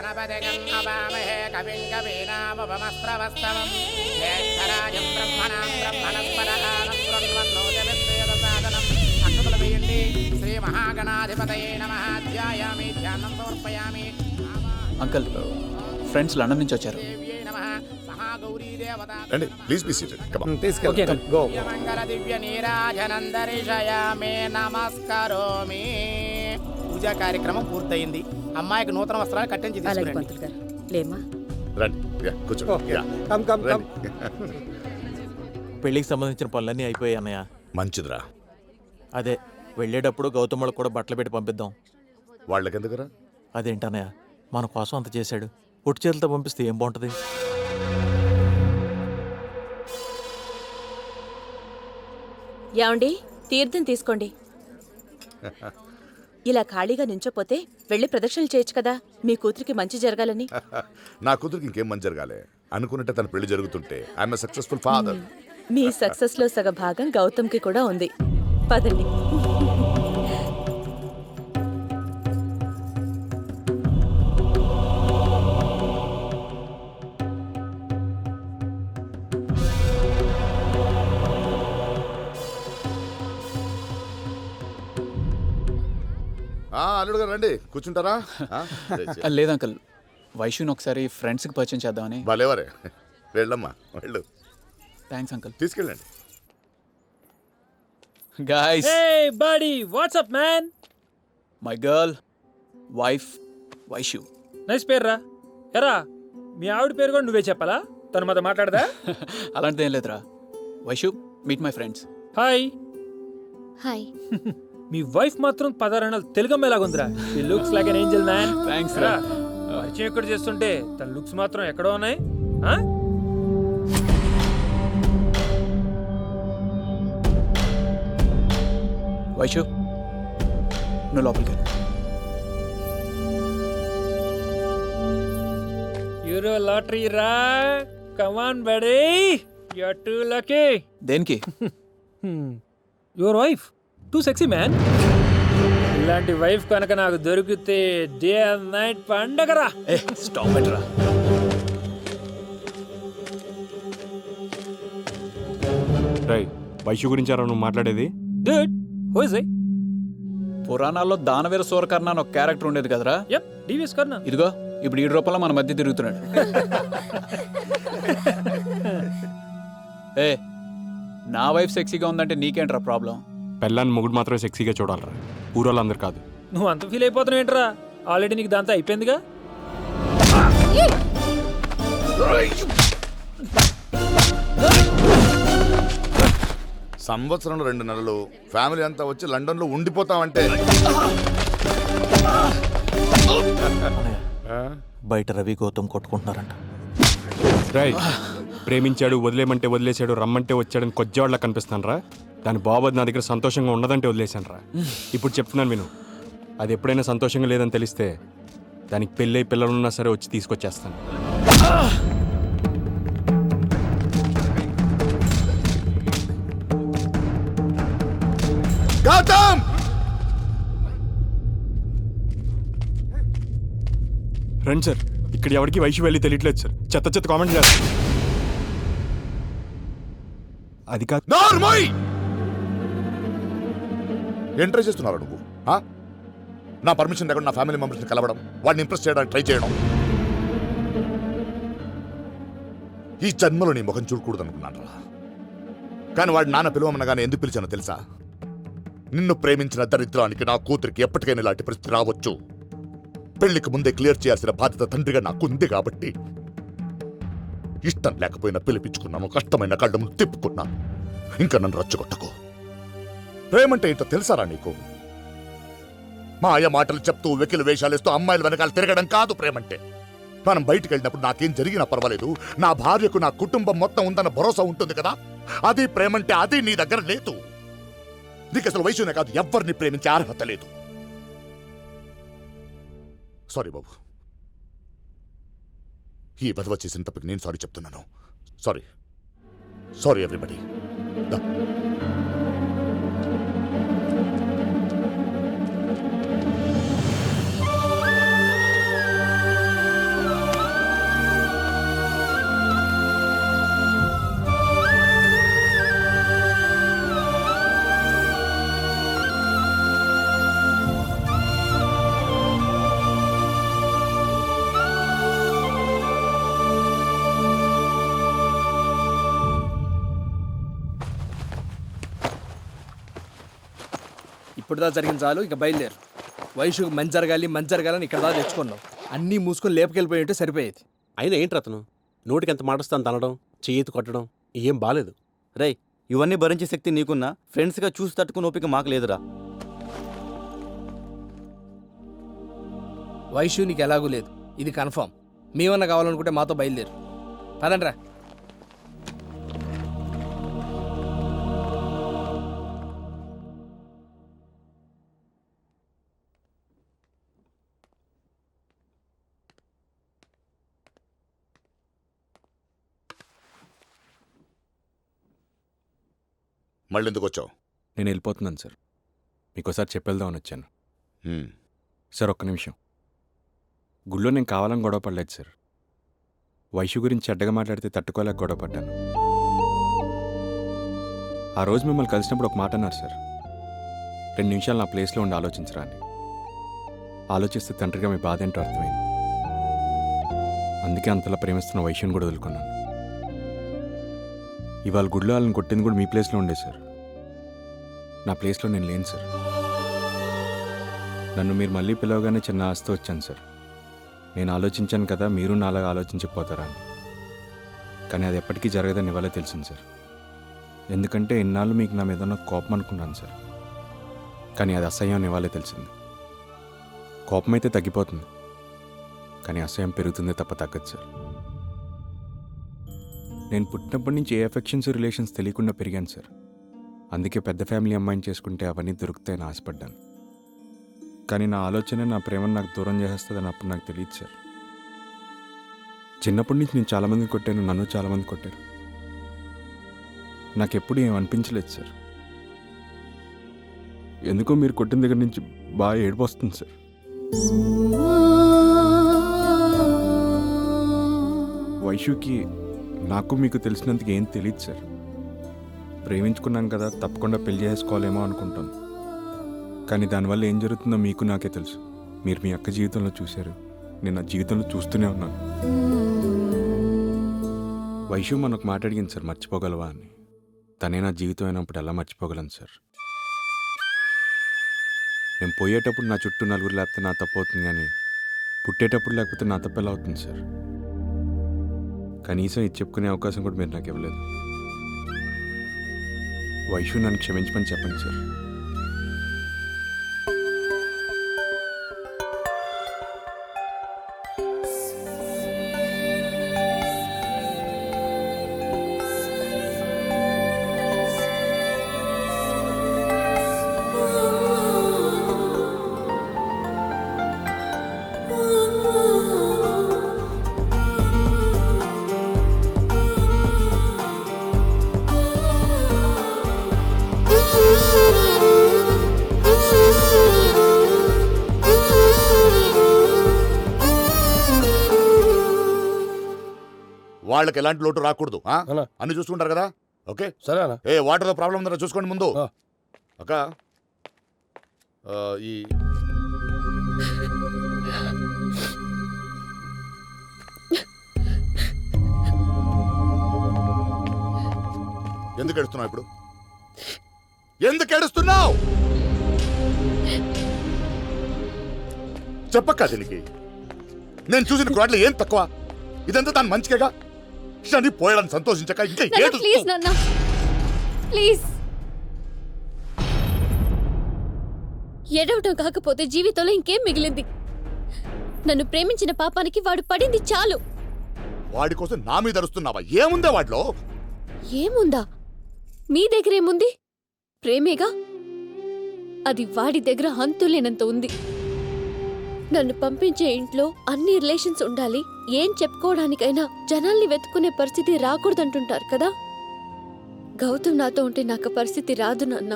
గణపతిగం అవామహే కవిం కవీనాముపమస్త్రవస్తమం జ్యేష్ఠరాజం బ్రహ్మణాం బ్రహ్మణస్పదః శృణ్వన్నోతివేదసాదనం. అక్షతలు వేయండి. శ్రీ మహాగణాధిపతయే నమః. ధ్యాయామి, ధ్యానం సమర్పయామి. అంకుల్, ఫ్రెండ్స్ లండన్ నుంచి వచ్చారు. రండి, please be seated. Come on. మంగళ దివ్య నీరాజనందరిషయామే నమస్కరోమి. పూజా కార్యక్రమం పూర్తయింది. అమ్మాయికి నూతన వస్త్రాలు కట్టించి తీసుకురండి. రండి, యా, కూర్చో. యా. రండి. పెళ్లికి సంబంధించిన పనులన్నీ అయిపోయాయి అన్నయ్య. మంచిదిరా. అదే వెళ్ళేటప్పుడు గౌతమ్ కూడా బట్టలు పెట్టి పంపిద్దాం. వాళ్ళకెందుకురా? అదేంటన్నయ్య, మన కోసం అంత చేశాడు, పొట్టి చేతులతో పంపిస్తే ఏం బాగుంటుంది? యాండి, తీర్థం తీసుకోండి. ఇలా ఖాళీగా నించోపోతే వెళ్ళి ప్రదక్షిణలు చేయొచ్చు కదా, మీ కూతురికి మంచి జరగాలని. నా కూతురికి ఇంకేం మంచి జరగాలి అనుకున్నట్టే తన పెళ్లి జరుగుతుంటే I'm a successful father. Me success లో సగ భాగం గౌతమ్కి కూడా ఉంది. పదండి. అల్లుడు గారు రండి, కూర్చుంటారా? లేదు అంకుల్, వైషుని ఒకసారి ఫ్రెండ్స్కి పరిచయం చేద్దామని. భలేవరే, వెళ్ళమ్మా, వెళ్ళు. Thanks uncle. తీసుకెళ్ళండి. Guys, Hey buddy, what's up man? My girl wife Vaishu. Nice పేరు రా. ఎరా, మీ ఆవిడ పేరు కూడా నువ్వే చెప్పాలా? తను మాతో మాట్లాడదా? అలాంటిది ఏం లేదురా. Vaishu, meet my friends. Hi. Hi. Me wife మాత్రం 16 ఏళ్ళ తెలుగమ్మేలాగుందిరా. ఈ looks like an Angel man. Thanks రా. పరిచయం ఎక్కడ చేస్తుంటే తన లుక్స్ మాత్రం ఎక్కడో ఉన్నాయి. వైషు, నువ్వు లోపలికి వెళ్ళు. యూరో లాటరీ రా. Come on buddy, you are too lucky. దేనికి? Your wife too sexy man. ఇలాంటి వైఫ్ కనుక నాకు దొరికితే డే అండ్ నైట్ పండగరా. స్టాప్ ఇట్ రా. రై, వైషు గురించి నువ్వు మాట్లాడేది? Dude, who is he? పురాణాల్లో దానవీర సూరకర్ణ అని ఒక క్యారెక్టర్ ఉండేది కదరా. Yep, DVS కర్ణ. ఇదిగో ఇప్పుడు 7 రూపాయల మన మధ్య తిరుగుతున్నాడు. ఏ, నా వైఫ్ సెక్సీగా ఉందంటే నీకేంట్రా ప్రాబ్లం? పెళ్ళాన్ని మొగుడు మాత్రమే సెక్సీగా చూడాలరా, ఊరోళ్ళందరూ కాదు. నువ్వు అంత ఫీల్ అయిపోతున్నావు ఏంట్రా? ఆల్రెడీ నీకు దాంతో అయిపోయిందిగా. సంవత్సరంలో 2 నెలలు ఫ్యామిలీ అంతా వచ్చి లండన్ లో ఉండిపోతామంటే బయట రవి గౌతమ్ కొట్టుకుంటున్నారంట. రై, ప్రేమించాడు, వదిలేమంటే వదిలేశాడు, రమ్మంటే వచ్చాడని కొద్దివాళ్ళ కనిపిస్తాను రా. దాని బాబు నా దగ్గర సంతోషంగా ఉన్నదంటే వదిలేశాను రా. ఇప్పుడు చెప్తున్నాను విను, అది ఎప్పుడైనా సంతోషంగా లేదని తెలిస్తే దానికి పెళ్ళై పిల్లలున్నా సరే వచ్చి తీసుకొచ్చేస్తాను. గౌతమ్! రండి సార్, ఇక్కడ ఎవరికి వైషు వెళ్ళి తెలియట్లేదు సార్. చెత్త చెత్త కామెంట్ చేస్తారు. అది కాదు. ఏం ట్రై చేస్తున్నారా నువ్వు? నా పర్మిషన్ లేకుండా నా ఫ్యామిలీ మెంబర్స్ని కలవడం, వాడిని ఇంప్రెస్ చేయడానికి ట్రై చేయడం. ఈ జన్మలో నీ ముఖం చూడకూడదు అనుకున్నాను రా. కానీ వాడి నాన్న పిలువమనగానే ఎందుకు పిలిచానో తెలుసా? నిన్ను ప్రేమించిన దరిద్రానికి నా కూతురికి ఎప్పటికైనా ఇలాంటి పరిస్థితి రావచ్చు. పెళ్లికి ముందే క్లియర్ చేయాల్సిన బాధ్యత తండ్రిగా నాకుంది కాబట్టి ఇష్టం లేకపోయినా పిలిపించుకున్నాను. కష్టమైన కళ్ళము తిప్పుకున్నాను. ఇంకా నన్ను రచ్చగొట్టకు. ప్రేమంటే ఏంటో తెలుసారా నీకు? మాయ మాటలు చెప్తూ వెకిలి వేషాలేస్తూ అమ్మాయిల వెనకాల తిరగడం కాదు ప్రేమంటే. మనం బయటికి వెళ్ళినప్పుడు నాకేం జరిగినా పర్వాలేదు, నా భార్యకు నా కుటుంబం మొత్తం ఉందన్న భరోసా ఉంటుంది కదా, అది ప్రేమంటే. అది నీ దగ్గర లేదు. నీకు అసలు వయసునే కాదు, ఎవరిని ప్రేమించే అర్హత లేదు. సారీ బాబు, ఈ బదవ చేసిన తప్పకి నేను సారీ చెప్తున్నాను. Sorry, sorry everybody. ఇప్పుడు దా జరిగిన చాలు ఇక బయలుదేరు. వయసుకు మంచి జరగాలని ఇక్కడ దా తెచ్చుకున్నావు. అన్నీ మూసుకొని లేపుకెళ్ళిపోయి ఉంటే సరిపోయేది. అయినా ఏంటి అతను నోటికి ఎంత మాటస్తాను తనడం, చెయ్యి కొట్టడం ఏం బాలేదు. రేయ్, ఇవన్నీ భరించే శక్తి నీకున్నా ఫ్రెండ్స్గా చూసి తట్టుకుని ఓపిక మాకు లేదురా. వయసు నీకు ఎలాగూ లేదు, ఇది కన్ఫర్మ్. మేమన్నా కావాలనుకుంటే మాతో బయలుదేరు. పదండ్రా. మళ్ళీ ఎందుకు వచ్చావు? నేను వెళ్ళిపోతున్నాను సార్. మీకోసారి చెప్పేద్దామని వచ్చాను. సార్ ఒక్క నిమిషం. గుళ్ళో నేను కావాలని గొడవ పడలేదు సార్. వైషు గురించి చెడ్డగా మాట్లాడితే తట్టుకోలేక గొడవ పడ్డాను. ఆ రోజు మిమ్మల్ని కలిసినప్పుడు ఒక మాట అన్నారు సార్, 2 నిమిషాలు నా ప్లేస్లో ఉండి ఆలోచించరా అని. ఆలోచిస్తే తండ్రిగా మీ బాధ ఏంటో అర్థమైంది. అందుకే అంతలా ప్రేమిస్తున్న వైషుని కూడా వదులుకున్నాను. ఇవాళ గుడిలో వాళ్ళని కొట్టింది కూడా మీ ప్లేస్లో ఉండే సార్. నా ప్లేస్లో నేను లేను సార్. నన్ను మీరు మళ్ళీ పిలవగానే చిన్న ఆస్తి వచ్చాను సార్. నేను ఆలోచించాను కదా మీరు నాలాగా ఆలోచించకపోతారా అని. కానీ అది ఎప్పటికీ జరగదని ఇవాళే తెలిసింది సార్. ఎందుకంటే ఇన్నాళ్ళు మీకు నా మీద ఉన్న కోపం అనుకున్నాను సార్. కానీ అది అసహ్యం ఇవాళే తెలిసింది. కోపం అయితే తగ్గిపోతుంది, కానీ అసహ్యం పెరుగుతుందే తప్ప తగ్గదు సార్. నేను పుట్టినప్పటి నుంచి ఏ ఎఫెక్షన్స్ రిలేషన్స్ తెలియకుండా పెరిగాను సార్. అందుకే పెద్ద ఫ్యామిలీ అమ్మాయిని చేసుకుంటే అవన్నీ దొరుకుతాయని ఆశపడ్డాను. కానీ నా ఆలోచన నా ప్రేమను నాకు దూరం చేసేస్తుందని అప్పుడు నాకు తెలియదు సార్. చిన్నప్పటి నుంచి నేను చాలామందిని కొట్టాను, నన్ను చాలామంది కొట్టారు. నాకెప్పుడు ఏం అనిపించలేదు సార్. ఎందుకో మీరు కొట్టిన దగ్గర నుంచి బాగా ఏడుపు వస్తుంది సార్. వైషుకి నాకు మీకు తెలిసినందుకు ఏం తెలియదు సార్. ప్రేమించుకున్నాం కదా, తప్పకుండా పెళ్లి చేసుకోవాలేమో అనుకుంటాను. కానీ దానివల్ల ఏం జరుగుతుందో మీకు నాకే తెలుసు. మీరు మీ అక్క జీవితంలో చూశారు, నేను నా జీవితంలో చూస్తూనే ఉన్నాను. వైషు మనకు మాట అడిగింది సార్, మర్చిపోగలవా అని. తనే నా జీవితం అయినప్పుడు ఎలా మర్చిపోగలను సార్? నేను పోయేటప్పుడు నా చుట్టూ నలుగురు లేకపోతే నా తప్పు అవుతుంది, కానీ పుట్టేటప్పుడు లేకపోతే నా తప్పు ఎలా అవుతుంది సార్? కనీసం ఇది చెప్పుకునే అవకాశం కూడా మీరు నాకు ఇవ్వలేదు. వైషు నన్ను క్షమించమని చెప్పండి సార్. వాళ్ళకి ఎలాంటి లోటు రాకూడదు. అన్ని చూసుకుంటారు కదా? ఓకే సరే. ఏ వాటర్తో ప్రాబ్లం ఉందా చూసుకోండి ముందు. అక్క ఈ ఎందుకు ఏడుస్తున్నావు ఇప్పుడు? ఎందుకు ఏడుస్తున్నావు? చెప్పక్క దీనికి. నేను చూసిన క్వాడ్లో ఏం తక్కువ? ఇదంతా దాని మంచిగా శని పోయాలని సంతోషించక ఇంకా ప్లీజ్ నాన్న, ప్లీజ్. ఏడవటం కాకపోతే జీవితంలో ఇంకేం మిగిలింది? నన్ను ప్రేమించిన పాపానికి వాడు పడింది చాలు. వాడి కోసం నా మీద అరుస్తున్నావా? ఏముందా వాడిలో? ఏముందా? మీ దగ్గర ఏముంది? ప్రేమేగా. అది వాడి దగ్గర హంతులేనంత ఉంది. నన్ను పంపించే ఇంట్లో అన్ని రిలేషన్స్ ఉండాలి, ఏం చెప్పుకోవడానికైనా జనాల్ని వెతుక్కునే పరిస్థితి రాకూడదంటుంటారు కదా. గౌతమ్ నాతో ఉంటే నాకు పరిస్థితి రాదు నాన్న.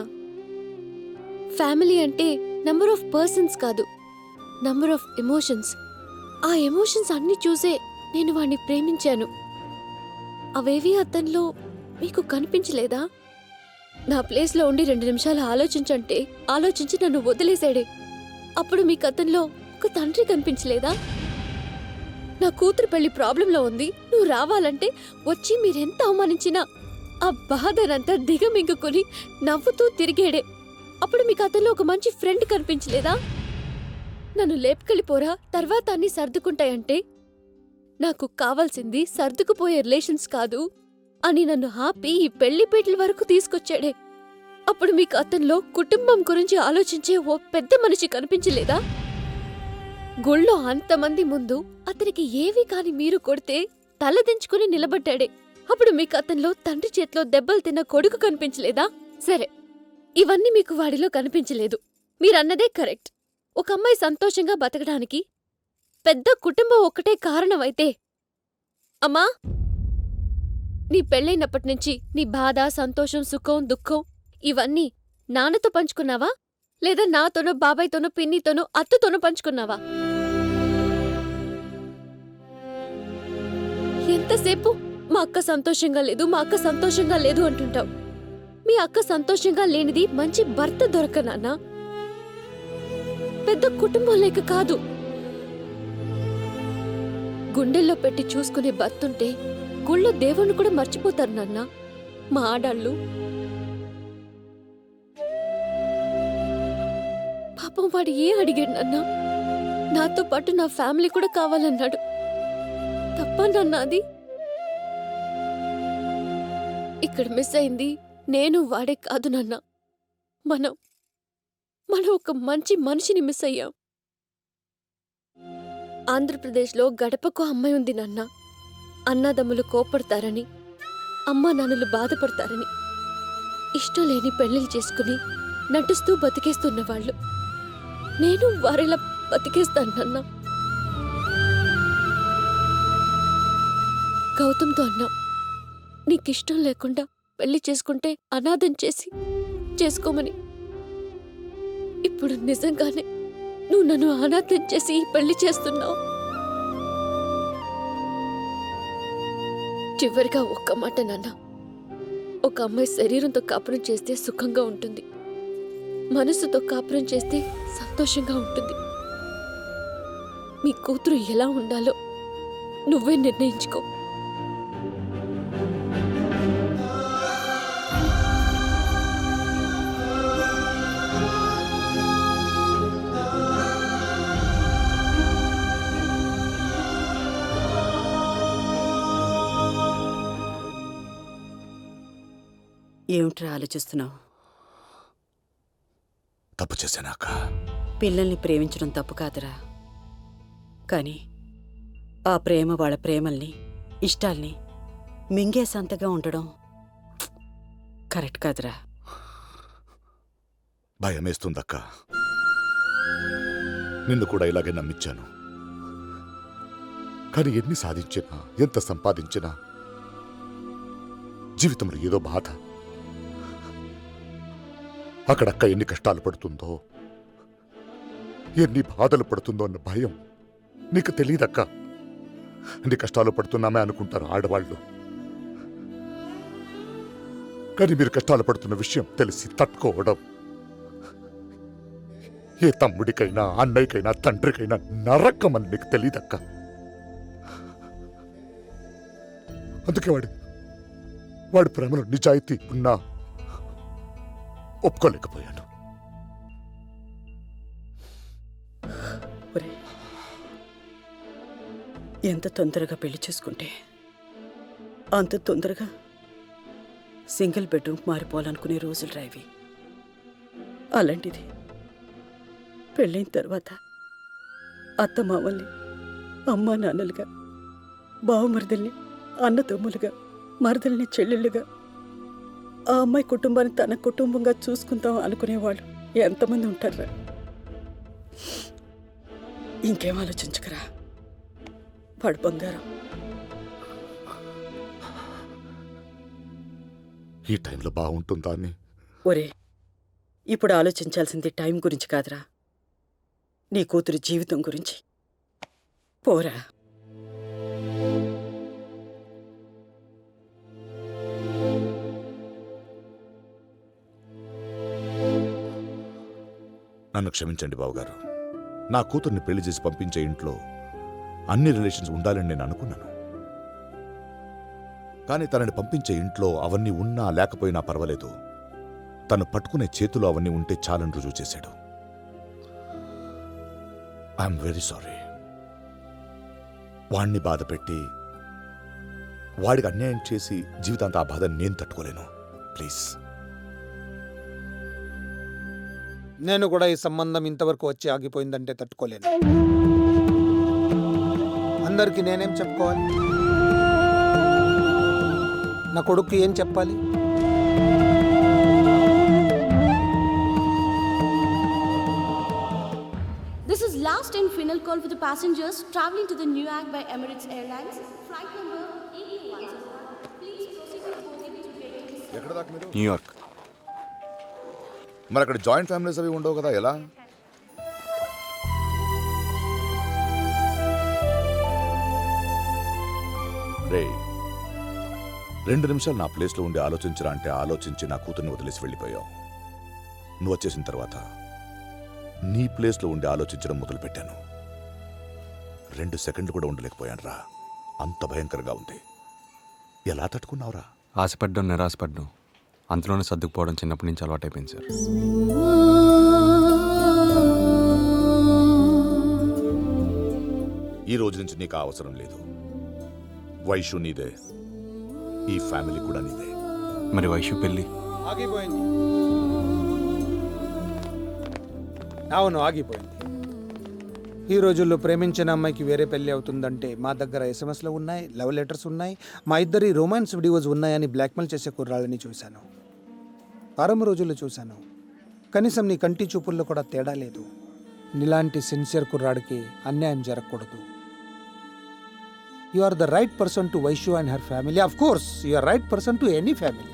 ఫ్యామిలీ అంటే నంబర్ ఆఫ్ పర్సన్స్ కాదు, నంబర్ ఆఫ్ ఎమోషన్స్. ఆ ఎమోషన్స్ అన్ని చూసే నేను వాణ్ణి ప్రేమించాను. అవేవి అతనిలో మీకు కనిపించలేదా? నా ప్లేస్లో ఉండి 2 నిమిషాలు ఆలోచించంటే ఆలోచించి నన్ను వదిలేశాడే. అప్పుడు మీకు అతనిలో ఒక తండ్రి కనిపించలేదా? నా కూతురు పెళ్లి ప్రాబ్లంలో ఉంది, నువ్వు రావాలంటే వచ్చి మీరెంత అవమానించినా ఆ బాధనంతా దిగమింగుకుని నవ్వుతూ తిరిగేడే. అప్పుడు మీకు అతనిలో ఒక మంచి ఫ్రెండ్ కనిపించలేదా? నన్ను లేపుకెళ్ళిపోరా, తర్వాత అన్ని సర్దుకుంటాయంటే నాకు కావాల్సింది సర్దుకుపోయే రిలేషన్స్ కాదు అని నన్ను ఆపి ఈ పెళ్లిపేటల వరకు తీసుకొచ్చాడే. అప్పుడు మీకు అతనిలో కుటుంబం గురించి ఆలోచించే ఓ పెద్ద మనిషి కనిపించలేదా? గుళ్ళో అంతమంది ముందు అతనికి ఏవి కాని మీరు కొడితే తలదించుకుని నిలబడ్డాడే. అప్పుడు మీకు అతనిలో తండ్రి చేతిలో దెబ్బలు తిన్న కొడుకు కనిపించలేదా? సరే, ఇవన్నీ మీకు వాడిలో కనిపించలేదు. మీరన్నదే కరెక్ట్. ఒక అమ్మాయి సంతోషంగా బతకడానికి పెద్ద కుటుంబం ఒక్కటే కారణమైతే, అమ్మా, నీ పెళ్ళైనప్పటినుంచి నీ బాధ, సంతోషం, సుఖం, దుఃఖం ఇవన్నీ నాన్నతో పంచుకున్నావా? లేదా నాతోనో, బాబాయ్తోనో, పిన్నితోనో, అత్తతోనో పంచుకున్నావా? ఎంతసేపు మా అక్క సంతోషంగా లేదు, మా అక్క సంతోషంగా లేదు అంటుంటావు. మీ అక్క సంతోషంగా లేనిది మంచి భర్త దొరకనాన్నా, పెద్ద కుటుంబం లేక కాదు. గుండెల్లో పెట్టి చూసుకునే భర్తుంటే గుళ్ళో దేవుణ్ణి కూడా మర్చిపోతారు నాన్న. మా ఆడాళ్ళు పాపం వాడు అడిగాడు నాన్న. నాతో పాటు నా ఫ్యామిలీ కూడా కావాలన్నాడు. తప్ప నాన్న అది? ఇక్కడ మిస్ అయింది నేను వాడే కాదు నాన్న, మనం ఒక మంచి మనిషిని మిస్ అయ్యాం. ఆంధ్రప్రదేశ్లో గడపకు అమ్మాయి ఉంది నాన్న. అన్నదమ్ములు కోపడతారని, అమ్మా నాన్నలు బాధపడతారని ఇష్టం లేని పెళ్లిళ్ళు చేసుకుని నటిస్తూ బతికేస్తున్నవాళ్ళు. నేను వారిలా బతికేస్తాను నాన్న. గౌతమ్తో అన్నా, నీకిష్టం లేకుండా పెళ్లి చేసుకుంటే అనాథం చేసుకోమని. ఇప్పుడు నిజంగానే నువ్వు నన్ను అనాథం చేసి పెళ్లి చేస్తున్నావు. చివరిగా ఒక్క మాట నాన్న, ఒక అమ్మాయి శరీరంతో కాపురం చేస్తే సుఖంగా ఉంటుంది, మనసుతో కాపురం చేస్తే సంతోషంగా ఉంటుంది. మీ కూతురు ఎలా ఉండాలో నువ్వే నిర్ణయించుకో. ఏమిట్రా ఆలోచిస్తున్నావు? తప్పు చేశానాక పిల్లల్ని ప్రేమించడం తప్పు కాదురా, కానీ ఆ ప్రేమ వాళ్ళ ప్రేమల్ని, ఇష్టాల్ని మింగేసంతగా ఉండడం కరెక్ట్ కాదురా. భయమేస్తుందక్క. నిన్ను కూడా ఇలాగే నమ్మించాను. కానీ ఎన్ని సాధించినా, ఎంత సంపాదించినా జీవితంలో ఏదో బాధ. అక్కడక్క ఎన్ని కష్టాలు పడుతుందో, ఎన్ని బాధలు పడుతుందో అన్న భయం నీకు తెలియదక్క. అన్ని కష్టాలు పడుతున్నామే అనుకుంటారు ఆడవాళ్ళు. కానీ మీరు కష్టాలు పడుతున్న విషయం తెలిసి తట్టుకోవడం ఏ తమ్ముడికైనా, అన్నయ్యకైనా, తండ్రికైనా నరకం అని నీకు తెలియదక్క. అందుకే వాడి ప్రేమలో నిజాయితీ ఉన్నా ఒప్పుకోలేకపోయాను. ఎంత తొందరగా పెళ్లి చేసుకుంటే అంత తొందరగా సింగిల్ బెడ్రూమ్ మారిపోవాలనుకునే రోజులు రావి. అలాంటిది పెళ్ళైన తర్వాత అత్తమామల్ని అమ్మా నాన్నలుగా, బావమరిదల్ని అన్నతమ్ములుగా, మరదల్ని చెల్లెళ్ళుగా, ఆ అమ్మాయి కుటుంబాన్ని తన కుటుంబంగా చూసుకుందాం అనుకునేవాళ్ళు ఎంతమంది ఉంటారా? ఇంకేం ఆలోచించకరా, వాడు బంగారం. ఈ టైంలో బాగుంటుందా అని. ఒరే, ఇప్పుడు ఆలోచించాల్సింది టైం గురించి కాదురా, నీ కూతురు జీవితం గురించి. పోరా. నన్ను క్షమించండి బావగారు. నా కూతుర్ని పెళ్లి చేసి పంపించే ఇంట్లో అన్ని రిలేషన్స్ ఉండాలని నేను అనుకున్నాను. కానీ తనని పంపించే ఇంట్లో అవన్నీ ఉన్నా లేకపోయినా పర్వాలేదు, తను పట్టుకునే చేతులు అవన్నీ ఉంటే చాలని రుజువు చేశాడు. I'm very sorry. వాణ్ణి బాధ పెట్టి వాడికి అన్యాయం చేసి జీవితాంత ఆ బాధ నేను తట్టుకోలేను. ప్లీజ్. నేను కూడా ఈ సంబంధం ఇంతవరకు వచ్చి ఆగిపోయిందంటే తట్టుకోలేను. అందరికీ నేనేం చెప్పుకోవాలి? నా కొడుక్కి ఏం చెప్పాలి? This is last and final call for the passengers traveling to the Newark by Emirates Airlines. Flight number 8101. Please proceed with boarding to gate. ఎక్కడ దాకా మీరు? న్యూయార్క్. మరి అక్కడ జాయింట్ ఫ్యామిలీస్ అవి ఉండవు కదా, ఎలా? రే, 2 నిమిషాలు నా ప్లేస్లో ఉండి ఆలోచించరా అంటే ఆలోచించి నా కూతుర్ని వదిలేసి వెళ్ళిపోయావు. నువ్వు వచ్చేసిన తర్వాత నీ ప్లేస్లో ఉండి ఆలోచించడం మొదలుపెట్టాను. 2 సెకండ్లు కూడా ఉండలేకపోయాను రా. అంత భయంకరంగా ఉంది. ఎలా తట్టుకున్నావురా? ఆశపడ్డం నిరాశపడ్డం అంతలోనే సర్దుకుపోవడం చిన్నప్పటి నుంచి అలవాటైపోయింది సార్. ఈ రోజు నుంచి నీకు ఆ అవసరం లేదు. వైషు నీదే, ఈ ఫ్యామిలీ కూడా నీదే. మరి వైషు పెళ్ళి ఆగిపోయింది. అవును, ఆగిపోయింది. ఈ రోజుల్లో ప్రేమించిన అమ్మాయికి వేరే పెళ్లి అవుతుందంటే మా దగ్గర ఎస్ఎంఎస్లు ఉన్నాయి, లవ్ లెటర్స్ ఉన్నాయి, మా ఇద్దరి రొమాన్స్ వీడియోస్ ఉన్నాయని బ్లాక్మెయిల్ చేసే కుర్రాళ్ళని చూశాను. వారం రోజులు చూశాను. కనీసం నీ కంటి చూపుల్లో కూడా తేడా లేదు. నీలాంటి సిన్సియర్ కుర్రాడికి అన్యాయం జరగకూడదు. You are the right person to Vaishu and her family. Of course you are right person to any family.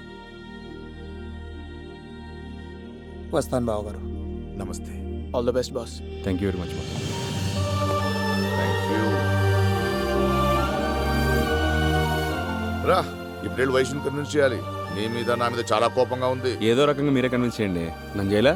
వస్తాను బావగారు. నమస్తే. All the best boss. Thank you very much. రా, ఇప్పుడు వెళ్ళి వైష్ణుని కన్విన్స్ చేయాలి. నీ మీద నా మీద చాలా కోపంగా ఉంది. ఏదో రకంగా మీరే కన్విన్స్ చేయండి. నన్ను చేయలే.